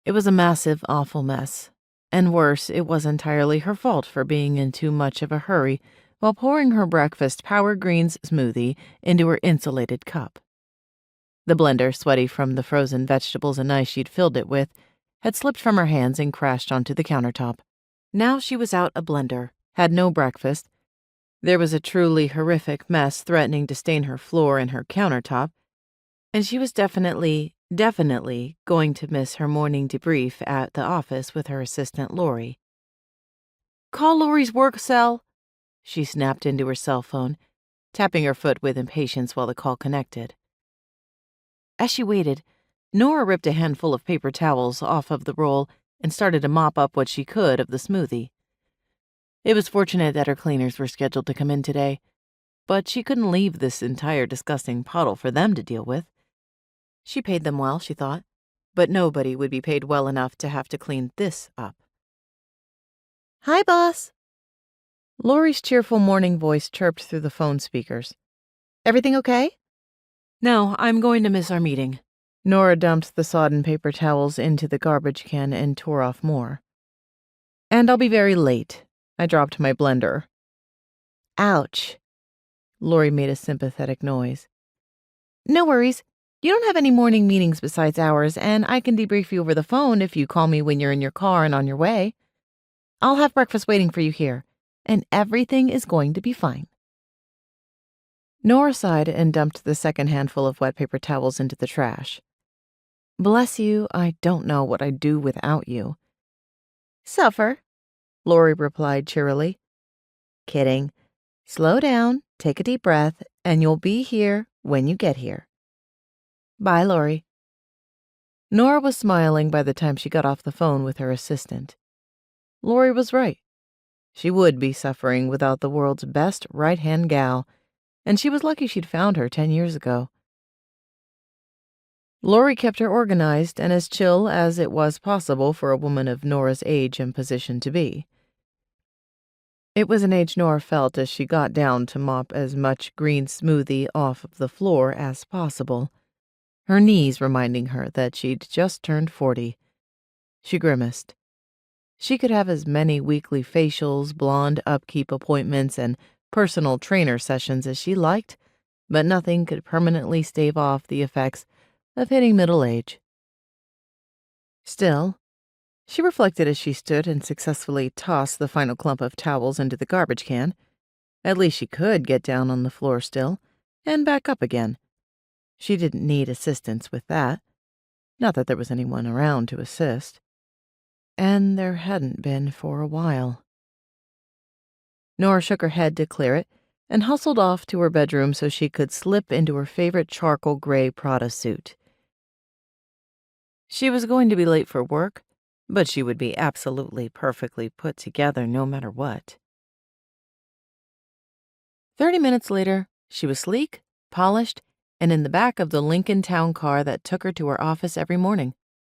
It was a massive, awful mess. And worse, it was entirely her fault for being in too much of a hurry while pouring her breakfast power greens smoothie into her insulated cup. The blender, sweaty from the frozen vegetables and ice she'd filled it with, had slipped from her hands and crashed onto the countertop. Now she was out a blender, had no breakfast. There was a truly horrific mess threatening to stain her floor and her countertop, and she was definitely going to miss her morning debrief at the office with her assistant Lori. "Call Lori's work cell," she snapped into her cell phone, tapping her foot with impatience while the call connected. As she waited, Nora ripped a handful of paper towels off of the roll and started to mop up what she could of the smoothie. It was fortunate that her cleaners were scheduled to come in today, but she couldn't leave this entire disgusting puddle for them to deal with. She paid them well, she thought, but nobody would be paid well enough to have to clean this up. "Hi, boss." Lori's cheerful morning voice chirped through the phone speakers. "Everything okay?" "No, I'm going to miss our meeting." Nora dumped the sodden paper towels into the garbage can and tore off more. "And I'll be very late. I dropped my blender." "Ouch." Lori made a sympathetic noise. "No worries. You don't have any morning meetings besides ours, and I can debrief you over the phone if you call me when you're in your car and on your way. I'll have breakfast waiting for you here, and everything is going to be fine." Nora sighed and dumped the second handful of wet paper towels into the trash. "Bless you, I don't know what I'd do without you." "Suffer," Lori replied cheerily. "Kidding. Slow down, take a deep breath, and you'll be here when you get here. Bye, Lori." Nora was smiling by the time she got off the phone with her assistant. Lori was right. She would be suffering without the world's best right-hand gal, and she was lucky she'd found her 10 years ago. Lori kept her organized and as chill as it was possible for a woman of Nora's age and position to be. It was an age Nora felt as she got down to mop as much green smoothie off of the floor as possible, her knees reminding her that she'd just turned 40. She grimaced. She could have as many weekly facials, blonde upkeep appointments, and personal trainer sessions as she liked, but nothing could permanently stave off the effects of hitting middle age. Still, she reflected as she stood and successfully tossed the final clump of towels into the garbage can. At least she could get down on the floor still, and back up again. She didn't need assistance with that. Not that there was anyone around to assist. And there hadn't been for a while. Nora shook her head to clear it and hustled off to her bedroom so she could slip into her favorite charcoal gray Prada suit. She was going to be late for work, but she would be absolutely perfectly put together no matter what. 30 minutes later, she was sleek, polished, and in the back of the Lincoln Town car that took her to her office every morning.